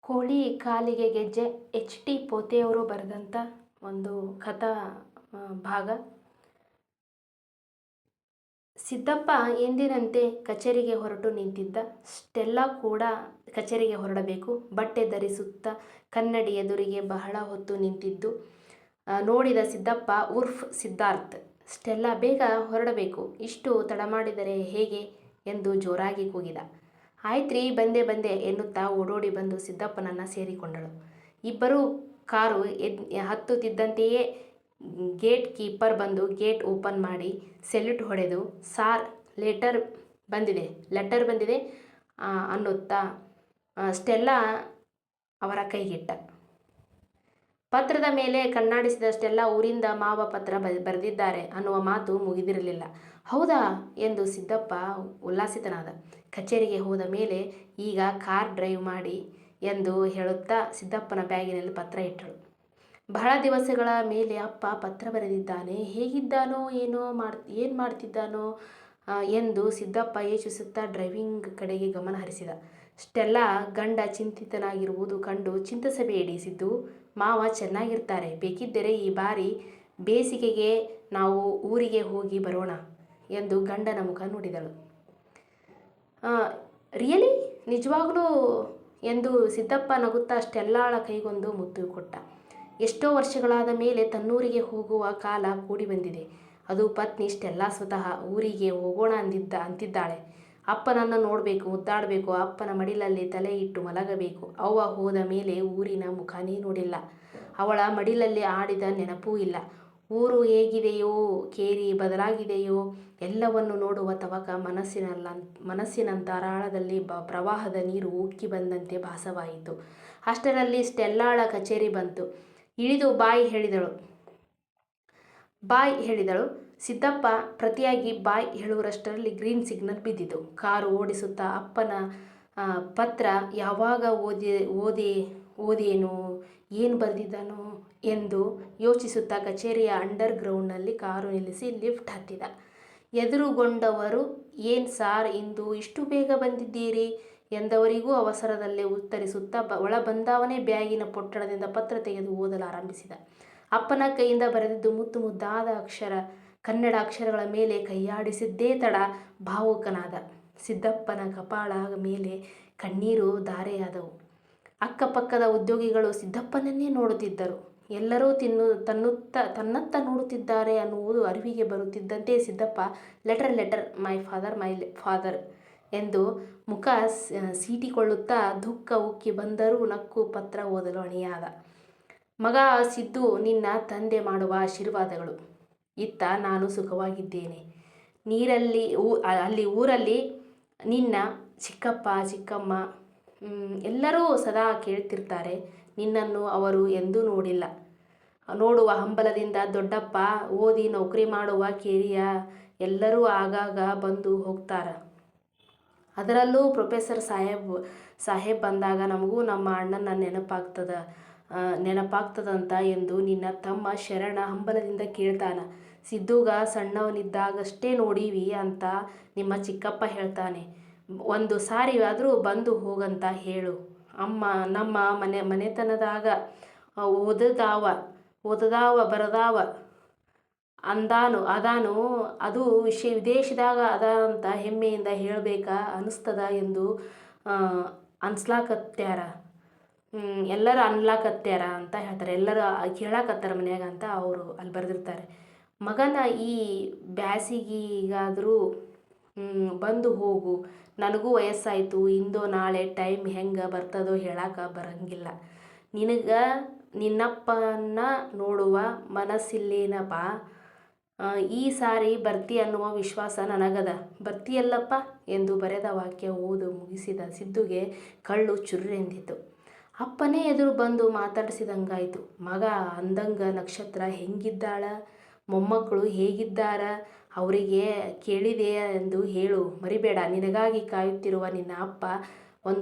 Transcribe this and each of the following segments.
ಕೋಳಿ ಕಾಲಿಗೆ ಗೆಜ್ಜೆ H.T. ಪೋತೆಯವರು ಬರೆದಂಥ ಒಂದು ಕಥಾ ಭಾಗ. ಸಿದ್ದಪ್ಪ ಎಂದಿನಂತೆ ಕಚೇರಿಗೆ ಹೊರಟು ನಿಂತಿದ್ದ. ಸ್ಟೆಲ್ಲಾ ಕೂಡ ಕಚೇರಿಗೆ ಹೊರಡಬೇಕು. ಬಟ್ಟೆ ಧರಿಸುತ್ತಾ ಕನ್ನಡಿ ಎದುರಿಗೆ ಬಹಳ ಹೊತ್ತು ನಿಂತಿದ್ದು ನೋಡಿದ ಸಿದ್ದಪ್ಪ ಉರ್ಫ್ ಸಿದ್ಧಾರ್ಥ್, ಸ್ಟೆಲ್ಲಾ ಬೇಗ ಹೊರಡಬೇಕು, ಇಷ್ಟು ತಡ ಮಾಡಿದರೆ ಹೇಗೆ ಎಂದು ಜೋರಾಗಿ ಕೂಗಿದ. ಆಯ್ತ್ರಿ, ಬಂದೆ ಎನ್ನುತ್ತಾ ಓಡೋಡಿ ಬಂದು ಸಿದ್ದಪ್ಪನನ್ನು ಸೇರಿಕೊಂಡಳು. ಇಬ್ಬರೂ ಕಾರು ಹತ್ತುತ್ತಿದ್ದಂತೆಯೇ ಗೇಟ್ ಕೀಪರ್ ಬಂದು ಗೇಟ್ ಓಪನ್ ಮಾಡಿ ಸೆಲ್ಯೂಟ್ ಹೊಡೆದು, ಸಾರ್, ಲೆಟರ್ ಬಂದಿದೆ ಅನ್ನುತ್ತಾ ಸ್ಟೆಲ್ಲಾ ಅವರ ಕೈಗಿಟ್ಟ. ಪತ್ರದ ಮೇಲೆ ಕಣ್ಣಾಡಿಸಿದ ಸ್ಟೆಲ್ಲಾ, ಊರಿಂದ ಮಾವ ಪತ್ರ ಬರೆದಿದ್ದಾರೆ ಅನ್ನುವ ಮಾತು ಮುಗಿದಿರಲಿಲ್ಲ. ಹೌದಾ ಎಂದು ಸಿದ್ದಪ್ಪ ಉಲ್ಲಾಸಿತನಾದ. ಕಚೇರಿಗೆ ಹೋದ ಮೇಲೆ ಈಗ ಕಾರ್ ಡ್ರೈವ್ ಮಾಡಿ ಎಂದು ಹೇಳುತ್ತಾ ಸಿದ್ದಪ್ಪನ ಬ್ಯಾಗಿನಲ್ಲಿ ಪತ್ರ ಇಟ್ಟಳು. ಬಹಳ ದಿವಸಗಳ ಮೇಲೆ ಅಪ್ಪ ಪತ್ರ ಬರೆದಿದ್ದಾನೆ, ಹೇಗಿದ್ದಾನೋ ಏನೋ, ಏನು ಮಾಡ್ತಿದ್ದಾನೋ ಎಂದು ಸಿದ್ದಪ್ಪ ಯೋಚಿಸುತ್ತಾ ಡ್ರೈವಿಂಗ್ ಕಡೆಗೆ ಗಮನ ಹರಿಸಿದ. ಸ್ಟೆಲ್ಲಾ ಗಂಡ ಚಿಂತಿತನಾಗಿರುವುದು ಕಂಡು, ಚಿಂತಿಸಬೇಡಿ ಸಿದ್ದು, ಮಾವ ಚೆನ್ನಾಗಿರ್ತಾರೆ, ಬೇಕಿದ್ದರೆ ಈ ಬಾರಿ ಬೇಸಿಗೆಗೆ ನಾವು ಊರಿಗೆ ಹೋಗಿ ಬರೋಣ ಎಂದು ಗಂಡನ ಮುಖ ನೋಡಿದಳು. ರಿಯಲಿ, ನಿಜವಾಗ್ಲೂ ಎಂದು ಸಿದ್ದಪ್ಪ ನಗುತ್ತಾ ಸ್ಟೆಲ್ಲಾಳ ಕೈಗೊಂದು ಮುತ್ತು ಕೊಟ್ಟ. ಎಷ್ಟೋ ವರ್ಷಗಳಾದ ಮೇಲೆ ತನ್ನೂರಿಗೆ ಹೋಗುವ ಕಾಲ ಕೂಡಿ ಬಂದಿದೆ. ಅದು ಪತ್ನಿ ಸ್ಟೆಲ್ಲಾ ಸ್ವತಃ ಊರಿಗೆ ಹೋಗೋಣ ಅಂತಿದ್ದಾಳೆ. ಅಪ್ಪನನ್ನು ನೋಡಬೇಕು, ಮುದ್ದಾಡಬೇಕು, ಅಪ್ಪನ ಮಡಿಲಲ್ಲಿ ತಲೆ ಇಟ್ಟು ಮಲಗಬೇಕು. ಅವ್ವ ಹೋದ ಮೇಲೆ ಊರಿನ ಮುಖನೇ ನೋಡಿಲ್ಲ, ಅವಳ ಮಡಿಲಲ್ಲಿ ಆಡಿದ ನೆನಪೂ ಇಲ್ಲ. ಊರು ಹೇಗಿದೆಯೋ, ಕೇರಿ ಬದಲಾಗಿದೆಯೋ ಎಲ್ಲವನ್ನು ನೋಡುವ ತವಕ ಮನಸ್ಸಿನಂತರಾಳದಲ್ಲಿ ಪ್ರವಾಹದ ನೀರು ಉಕ್ಕಿ ಬಂದಂತೆ ಭಾಸವಾಯಿತು. ಅಷ್ಟರಲ್ಲಿ ಸ್ಟೆಲ್ಲಾಳ ಕಚೇರಿ ಬಂತು. ಇಳಿದು ಬಾಯ್ ಹೇಳಿದಳು. ಸಿದ್ದಪ್ಪ ಪ್ರತಿಯಾಗಿ ಬಾಯ್ ಹೇಳುವಷ್ಟರಲ್ಲಿ ಗ್ರೀನ್ ಸಿಗ್ನಲ್ ಬಿದ್ದಿತು. ಕಾರು ಓಡಿಸುತ್ತಾ ಅಪ್ಪನ ಪತ್ರ ಯಾವಾಗ ಓದೇನೋ, ಏನು ಬರೆದಿದ್ದಾನೋ ಎಂದು ಯೋಚಿಸುತ್ತಾ ಕಚೇರಿಯ ಅಂಡರ್ ಗ್ರೌಂಡ್ನಲ್ಲಿ ಕಾರು ನಿಲ್ಲಿಸಿ ಲಿಫ್ಟ್ ಹತ್ತಿದ. ಎದುರುಗೊಂಡವರು, ಏನ್ ಸಾರ್, ಇಂದು ಇಷ್ಟು ಬೇಗ ಬಂದಿದ್ದೀರಿ ಎಂದವರಿಗೂ ಅವಸರದಲ್ಲೇ ಉತ್ತರಿಸುತ್ತಾ ಒಳ ಬಂದವನೇ ಬ್ಯಾಗಿನ ಪೊಟ್ಟಣದಿಂದ ಪತ್ರ ತೆಗೆದು ಓದಲಾರಂಭಿಸಿದ. ಅಪ್ಪನ ಕೈಯಿಂದ ಬರೆದಿದ್ದು ಮುದ್ದು ಮುದ್ದಾದ ಕನ್ನಡ ಅಕ್ಷರಗಳ ಮೇಲೆ ಕೈಯಾಡಿಸಿದ್ದೇ ತಡ ಭಾವುಕನಾದ. ಸಿದ್ದಪ್ಪನ ಕಪಾಳ ಮೇಲೆ ಕಣ್ಣೀರು ಧಾರೆಯಾದವು. ಅಕ್ಕಪಕ್ಕದ ಉದ್ಯೋಗಿಗಳು ಸಿದ್ದಪ್ಪನನ್ನೇ ನೋಡುತ್ತಿದ್ದರು. ಎಲ್ಲರೂ ತನ್ನತ್ತ ನೋಡುತ್ತಿದ್ದಾರೆ ಅನ್ನುವುದು ಅರಿವಿಗೆ ಬರುತ್ತಿದ್ದಂತೆ ಸಿದ್ದಪ್ಪ ಲೆಟರ್ ಮೈ ಫಾದರ್ ಎಂದು ಮುಖ ಸೀಟಿಕೊಳ್ಳುತ್ತಾ ದುಃಖ ಉಕ್ಕಿ ಬಂದರೂ ನಕ್ಕು ಪತ್ರ ಓದಲು ಅಣಿಯಾದ. ಮಗ ಸಿದ್ದು, ನಿನ್ನ ತಂದೆ ಮಾಡುವ ಆಶೀರ್ವಾದಗಳು. ಇತ್ತ ನಾನು ಸುಖವಾಗಿದ್ದೇನೆ. ಅಲ್ಲಿ ಊರಲ್ಲಿ ನಿನ್ನ ಚಿಕ್ಕಪ್ಪ ಚಿಕ್ಕಮ್ಮ ಎಲ್ಲರೂ ಸದಾ ಕೇಳ್ತಿರ್ತಾರೆ. ನಿನ್ನನ್ನು ಅವರು ಎಂದೂ ನೋಡಿಲ್ಲ. ನೋಡುವ ಹಂಬಲದಿಂದ ದೊಡ್ಡಪ್ಪ ಓದಿ ನೌಕರಿ ಮಾಡುವ ಕೇರಿಯ ಎಲ್ಲರೂ ಆಗಾಗ ಬಂದು ಹೋಗ್ತಾರ. ಅದರಲ್ಲೂ ಪ್ರೊಫೆಸರ್ ಸಾಹೇಬ್ ಬಂದಾಗ ನಮಗೂ ನಮ್ಮ ಅಣ್ಣನ ನೆನಪಾಗ್ತದಂತ ಎಂದು ನಿನ್ನ ತಮ್ಮ ಶರಣ ಹಂಬಲದಿಂದ ಕೇಳ್ತಾನ. ಸಿದ್ದುಗ ಸಣ್ಣವನಿದ್ದಾಗಷ್ಟೇ ನೋಡೀವಿ ಅಂತ ನಿಮ್ಮ ಚಿಕ್ಕಪ್ಪ ಹೇಳ್ತಾನೆ. ಒಂದು ಸಾರಿ ಆದರೂ ಬಂದು ಹೋಗಂತ ಹೇಳು. ನಮ್ಮ ಮನೆತನದಾಗ ಓದದಾವ ಬರದಾವ ಅದಾನು ಅದು ವಿದೇಶದಾಗ ಅದಾನಂತ ಹೆಮ್ಮೆಯಿಂದ ಹೇಳಬೇಕ ಅನಿಸ್ತದ ಎಂದು ಎಲ್ಲರೂ ಅನ್ಲಾಕತ್ಯಾರ ಅಂತ ಹೇಳ್ತಾರೆ. ಎಲ್ಲರೂ ಕೇಳಾಕತ್ತಾರ ಮನ್ಯಾಗ ಅಂತ ಅವರು ಅಲ್ಲಿ ಬರೆದಿರ್ತಾರೆ. ಮಗನ ಈ ಬ್ಯಾಸಿಗೀಗಾದರೂ ಬಂದು ಹೋಗು. ನನಗೂ ವಯಸ್ಸಾಯಿತು. ಇಂದೋ ನಾಳೆ ಟೈಮ್ ಹೆಂಗೆ ಬರ್ತದೋ ಹೇಳಾಕ ಬರಂಗಿಲ್ಲ. ನಿನ್ನಪ್ಪನ್ನ ನೋಡುವ ಮನಸ್ಸಿಲ್ಲೇನಪ್ಪ. ಈ ಸಾರಿ ಬರ್ತಿ ಅನ್ನುವ ವಿಶ್ವಾಸ ನನಗದ. ಬರ್ತಿಯಲ್ಲಪ್ಪ ಎಂದು ಬರೆದ ವಾಕ್ಯ ಓದು ಮುಗಿಸಿದ ಸಿದ್ದುಗೆ ಕಳ್ಳು ಚುರ್ರೆಂದಿತು. ಅಪ್ಪನೇ ಎದುರು ಬಂದು ಮಾತಾಡಿಸಿದಂಗಾಯ್ತು. ಮಗ ಅಂದಂಗ ನಕ್ಷತ್ರ ಹೆಂಗಿದ್ದಾಳ, ಮೊಮ್ಮಕ್ಕಳು ಹೇಗಿದ್ದಾರ, ಅವರಿಗೆ ಕೇಳಿದೆ ಎಂದು ಹೇಳು, ಮರಿಬೇಡ. ನಿನಗಾಗಿ ಕಾಯುತ್ತಿರುವ ನಿನ್ನ ಅಪ್ಪ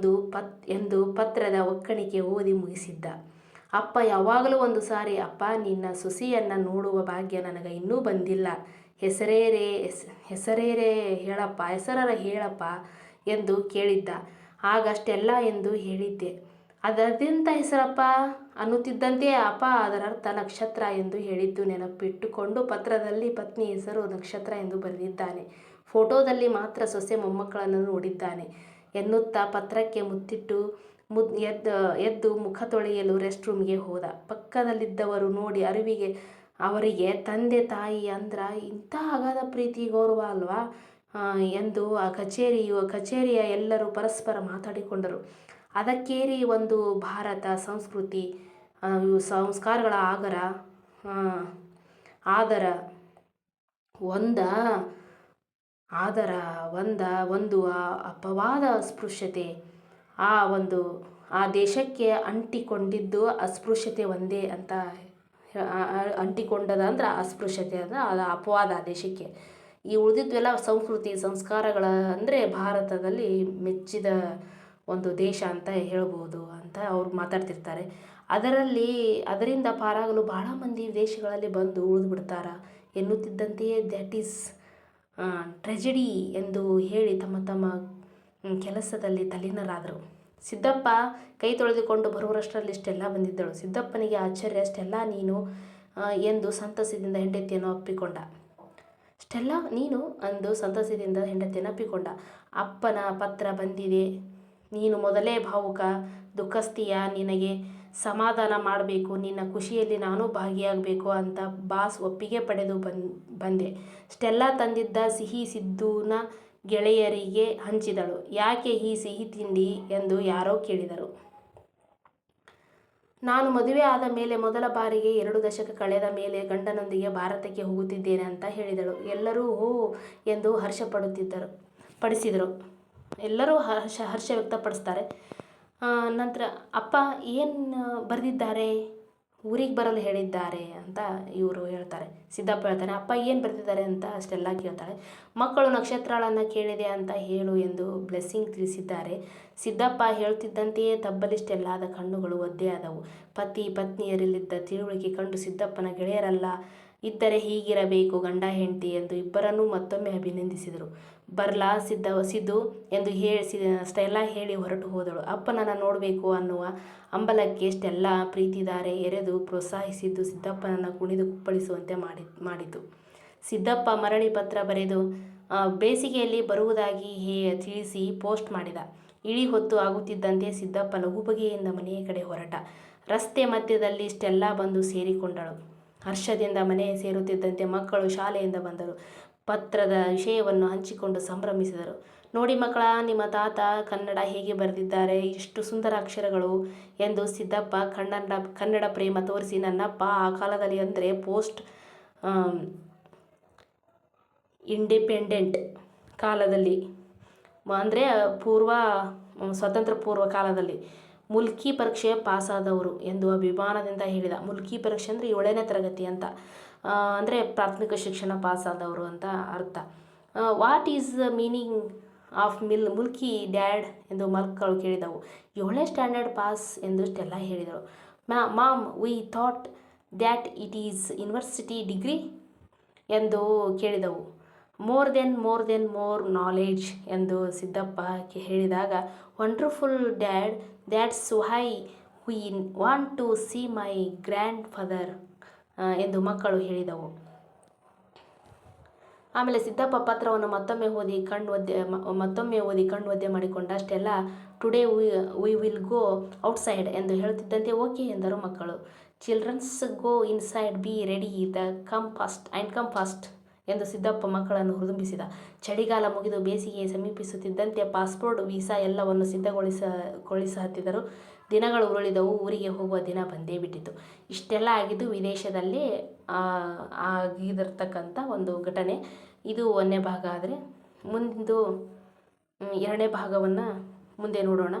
ಎಂದು ಪತ್ರದ ಒಕ್ಕಣಿಕೆ ಓದಿ ಮುಗಿಸಿದ್ದ. ಅಪ್ಪ ಯಾವಾಗಲೂ ಒಂದು ಸಾರಿ, ಅಪ್ಪ ನಿನ್ನ ಸೊಸೆಯನ್ನ ನೋಡುವ ಭಾಗ್ಯ ನನಗೆ ಇನ್ನೂ ಬಂದಿಲ್ಲ, ಹೆಸರೇರೆ ಹೇಳಪ್ಪ ಎಂದು ಕೇಳಿದ್ದ. ಆಗ ಸ್ಟೆಲ್ಲಾ ಎಂದು ಹೇಳಿದ್ದೆ. ಅದೆಂಥ ಹೆಸರಪ್ಪ ಅನ್ನುತ್ತಿದ್ದಂತೆಯೇ ಅಪ್ಪ ಅದರ ಅರ್ಥ ನಕ್ಷತ್ರ ಎಂದು ಹೇಳಿದ್ದು ನೆನಪಿಟ್ಟುಕೊಂಡು ಪತ್ರದಲ್ಲಿ ಪತ್ನಿ ಹೆಸರು ನಕ್ಷತ್ರ ಎಂದು ಬರೆದಿದ್ದಾನೆ. ಫೋಟೋದಲ್ಲಿ ಮಾತ್ರ ಸೊಸೆ ಮೊಮ್ಮಕ್ಕಳನ್ನು ನೋಡಿದ್ದಾನೆ ಎನ್ನುತ್ತಾ ಪತ್ರಕ್ಕೆ ಮುತ್ತಿಟ್ಟು ಎದ್ದು ಮುಖ ತೊಳೆಯಲು ರೆಸ್ಟ್ ರೂಮ್ಗೆ ಹೋದ. ಪಕ್ಕದಲ್ಲಿದ್ದವರು ನೋಡಿ ಅವರಿಗೆ ತಂದೆ ತಾಯಿ ಅಂದ್ರ ಇಂಥ ಅಗಾಧ ಪ್ರೀತಿ ಗೌರವ ಅಲ್ವಾ ಎಂದು ಆ ಕಚೇರಿಯ ಎಲ್ಲರೂ ಪರಸ್ಪರ ಮಾತಾಡಿಕೊಂಡರು. ಅದಕ್ಕೇರಿ ಒಂದು ಭಾರತ ಸಂಸ್ಕೃತಿ ಸಂಸ್ಕಾರಗಳ ಒಂದು ಅಪವಾದ ಅಸ್ಪೃಶ್ಯತೆ ಆ ದೇಶಕ್ಕೆ ಅಂಟಿಕೊಂಡಿದ್ದು ಅಸ್ಪೃಶ್ಯತೆ ಒಂದೇ ಅಂತ ಅಂಟಿಕೊಂಡದ ಅಂದ್ರೆ ಅಸ್ಪೃಶ್ಯತೆ ಅಂದ್ರೆ ಅದು ಅಪವಾದ ಆ ದೇಶಕ್ಕೆ. ಈ ಉಳಿದಿದ್ವೆಲ್ಲ ಸಂಸ್ಕೃತಿ ಸಂಸ್ಕಾರಗಳ ಅಂದರೆ ಭಾರತದಲ್ಲಿ ಮೆಚ್ಚಿದ ಒಂದು ದೇಶ ಅಂತ ಹೇಳ್ಬೋದು ಅಂತ ಅವ್ರು ಮಾತಾಡ್ತಿರ್ತಾರೆ. ಅದರಿಂದ ಪಾರಾಗಲು ಬಹಳ ಮಂದಿ ವಿದೇಶಗಳಲ್ಲಿ ಬಂದು ಉಳಿದು ಬಿಡ್ತಾರ ಎನ್ನುತ್ತಿದ್ದಂತೆಯೇ ದ್ಯಾಟ್ ಈಸ್ ಟ್ರೆಜಿಡಿ ಎಂದು ಹೇಳಿ ತಮ್ಮ ಕೆಲಸದಲ್ಲಿ ತಲ್ಲೀನರಾದರು. ಸಿದ್ದಪ್ಪ ಕೈ ತೊಳೆದುಕೊಂಡು ಬರುವಷ್ಟರಲ್ಲಿ ಇಷ್ಟೆಲ್ಲ ಬಂದಿದ್ದಳು. ಸಿದ್ದಪ್ಪನಿಗೆ ಆಶ್ಚರ್ಯ. ಸ್ಟೆಲ್ಲಾ ನೀನು ಎಂದು ಸಂತಸದಿಂದ ಹೆಂಡತಿಯನ್ನು ಅಪ್ಪಿಕೊಂಡ. ಸ್ಟೆಲ್ಲಾ ನೀನು ಅಂದು ಸಂತಸದಿಂದ ಹೆಂಡತಿಯನ್ನು ಅಪ್ಪಿಕೊಂಡ. ಅಪ್ಪನ ಪತ್ರ ಬಂದಿದೆ. ನೀನು ಮೊದಲೇ ಭಾವುಕ ದುಃಖಸ್ಥೀಯ. ನಿನಗೆ ಸಮಾಧಾನ ಮಾಡಬೇಕು. ನಿನ್ನ ಖುಷಿಯಲ್ಲಿ ನಾನು ಭಾಗಿಯಾಗಬೇಕು ಅಂತ ಬಾಸ್ ಒಪ್ಪಿಗೆ ಪಡೆದು ಬಂದೆ. ಸ್ಟೆಲ್ಲಾ ತಂದಿದ್ದ ಸಿಹಿ ಸಿದ್ದುನ ಗೆಳೆಯರಿಗೆ ಹಂಚಿದಳು. ಯಾಕೆ ಈ ಸಿಹಿ ತಿಂಡಿ ಎಂದು ಯಾರೋ ಕೇಳಿದರು. ನಾನು ಮದುವೆ ಆದ ಮೇಲೆ ಮೊದಲ ಬಾರಿಗೆ 2 ದಶಕ ಕಳೆದ ಮೇಲೆ ಗಂಡನೊಂದಿಗೆ ಭಾರತಕ್ಕೆ ಹೋಗುತ್ತಿದ್ದೇನೆ ಅಂತ ಹೇಳಿದಳು. ಎಲ್ಲರೂ ಹೋ ಎಂದು ಪಡಿಸಿದರು. ಎಲ್ಲರೂ ಹರ್ಷ ವ್ಯಕ್ತಪಡಿಸ್ತಾರೆ. ನಂತರ ಅಪ್ಪ ಏನು ಬರೆದಿದ್ದಾರೆ, ಊರಿಗೆ ಬರಲು ಹೇಳಿದ್ದಾರೆ ಅಂತ ಇವರು ಹೇಳ್ತಾರೆ. ಸಿದ್ದಪ್ಪ ಹೇಳ್ತಾನೆ, ಅಪ್ಪ ಏನು ಬರೆದಿದ್ದಾರೆ ಅಂತ ಅಷ್ಟೆಲ್ಲ ಕೇಳ್ತಾಳೆ. ಮಕ್ಕಳು ನಕ್ಷತ್ರಗಳನ್ನು ಕೇಳಿದೆ ಅಂತ ಹೇಳು ಎಂದು ಬ್ಲೆಸ್ಸಿಂಗ್ ತಿಳಿಸಿದ್ದಾರೆ. ಸಿದ್ದಪ್ಪ ಹೇಳ್ತಿದ್ದಂತೆಯೇ ತಬ್ಬಲಿಷ್ಟೆಲ್ಲಾದ ಕಣ್ಣುಗಳು ಒದ್ದೆ ಆದವು. ಪತ್ನಿಯರಲ್ಲಿದ್ದ ತಿಳುವಳಿಕೆ ಕಂಡು ಸಿದ್ದಪ್ಪನ ಗೆಳೆಯರಲ್ಲ ಇದ್ದರೆ ಹೀಗಿರಬೇಕು ಗಂಡ ಹೆಂಡತಿ ಎಂದು ಇಬ್ಬರನ್ನೂ ಮತ್ತೊಮ್ಮೆ ಅಭಿನಂದಿಸಿದರು. ಬರ್ಲಾ ಸಿದ್ದು ಎಂದು ಸ್ಟೆಲ್ಲಾ ಹೇಳಿ ಹೊರಟು ಹೋದಳು. ಅಪ್ಪನನ್ನು ನೋಡಬೇಕು ಅನ್ನುವ ಅಂಬಲಕ್ಕೆ ಸ್ಟೆಲ್ಲಾ ಪ್ರೀತಿಧಾರೆ ಎರೆದು ಪ್ರೋತ್ಸಾಹಿಸಿದ್ದು ಸಿದ್ದಪ್ಪನನ್ನು ಕುಣಿದು ಕುಪ್ಪಳಿಸುವಂತೆ ಮಾಡಿತು. ಸಿದ್ದಪ್ಪ ಮರಳಿ ಪತ್ರ ಬರೆದು ಬೇಸಿಗೆಯಲ್ಲಿ ಬರುವುದಾಗಿ ತಿಳಿಸಿ ಪೋಸ್ಟ್ ಮಾಡಿದ. ಇಳಿ ಹೊತ್ತು ಆಗುತ್ತಿದ್ದಂತೆ ಸಿದ್ದಪ್ಪ ಲಘುಬಗೆಯಿಂದ ಮನೆಯ ಕಡೆ ಹೊರಟ. ರಸ್ತೆ ಮಧ್ಯದಲ್ಲಿ ಸ್ಟೆಲ್ಲಾ ಬಂದು ಸೇರಿಕೊಂಡಳು. ಹರ್ಷದಿಂದ ಮನೆ ಸೇರುತ್ತಿದ್ದಂತೆ ಮಕ್ಕಳು ಶಾಲೆಯಿಂದ ಬಂದರು. ಪತ್ರದ ವಿಷಯವನ್ನು ಹಂಚಿಕೊಂಡು ಸಂಭ್ರಮಿಸಿದರು. ನೋಡಿ ಮಕ್ಕಳ, ನಿಮ್ಮ ತಾತ ಕನ್ನಡ ಹೇಗೆ ಬರೆದಿದ್ದಾರೆ, ಇಷ್ಟು ಸುಂದರ ಅಕ್ಷರಗಳು ಎಂದು ಸಿದ್ದಪ್ಪ ಕನ್ನಡ ಪ್ರೇಮ ತೋರಿಸಿ, ನನ್ನಪ್ಪ ಆ ಕಾಲದಲ್ಲಿ ಅಂದರೆ ಪೋಸ್ಟ್ ಇಂಡಿಪೆಂಡೆಂಟ್ ಕಾಲದಲ್ಲಿ ಅಂದರೆ ಸ್ವತಂತ್ರ ಪೂರ್ವ ಕಾಲದಲ್ಲಿ ಮುಲ್ಕಿ ಪರೀಕ್ಷೆ ಪಾಸಾದವರು ಎಂದು ಅಭಿಮಾನದಿಂದ ಹೇಳಿದ. ಮುಲ್ಕಿ ಪರೀಕ್ಷೆ ಅಂದರೆ 7ನೇ ತರಗತಿ ಅಂತ, ಅಂದರೆ ಪ್ರಾಥಮಿಕ ಶಿಕ್ಷಣ ಪಾಸಾದವರು ಅಂತ ಅರ್ಥ. What is the meaning of mulki dad ಎಂದು ಮಕ್ಕಳು ಕೇಳಿದವು. 7ನೇ ಸ್ಟ್ಯಾಂಡರ್ಡ್ ಪಾಸ್ ಎಂದು ಸ್ಟೆಲ್ಲಾ ಹೇಳಿದಳು. Mom we thought that it is university degree ಎಂದು ಕೇಳಿದವು. ಮೋರ್ ನಾಲೆಡ್ಜ್ ಎಂದು ಸಿದ್ದಪ್ಪ ಹೇಳಿದಾಗ, wonderful dad, that's why we want to see my grandfather ಎಂದು ಮಕ್ಕಳು ಹೇಳಿದವು. ಆಮೇಲೆ ಸಿದ್ದಪ್ಪ ಪತ್ರವನ್ನು ಮತ್ತೊಮ್ಮೆ ಓದಿ ಕಣ್ಣು ಒದ್ದೆ ಮಾಡಿಕೊಂಡ. Stella today we will go outside ಎಂದು ಹೇಳುತ್ತಿದ್ದಂತೆ ಓಕೆ ಎಂದರು ಮಕ್ಕಳು. Childrens go inside, be ready, come fast ಎಂದು ಸಿದ್ದಪ್ಪ ಮಕ್ಕಳನ್ನು ಹುರಿದುಂಬಿಸಿದ. ಚಳಿಗಾಲ ಮುಗಿದು ಬೇಸಿಗೆ ಸಮೀಪಿಸುತ್ತಿದ್ದಂತೆ ಪಾಸ್ಪೋರ್ಟ್ ವೀಸಾ ಎಲ್ಲವನ್ನು ಸಿದ್ಧಗೊಳಿಸಹತ್ತಿದರು. ದಿನಗಳು ಉರುಳಿದವು. ಊರಿಗೆ ಹೋಗುವ ದಿನ ಬಂದೇ ಬಿಟ್ಟಿತು. ಇಷ್ಟೆಲ್ಲ ಆಗಿದ್ದು ವಿದೇಶದಲ್ಲಿ ಆಗಿರತಕ್ಕಂಥ ಒಂದು ಘಟನೆ. ಇದು 1ನೇ ಭಾಗ. ಆದರೆ ಮುಂದು 2ನೇ ಭಾಗವನ್ನು ಮುಂದೆ ನೋಡೋಣ.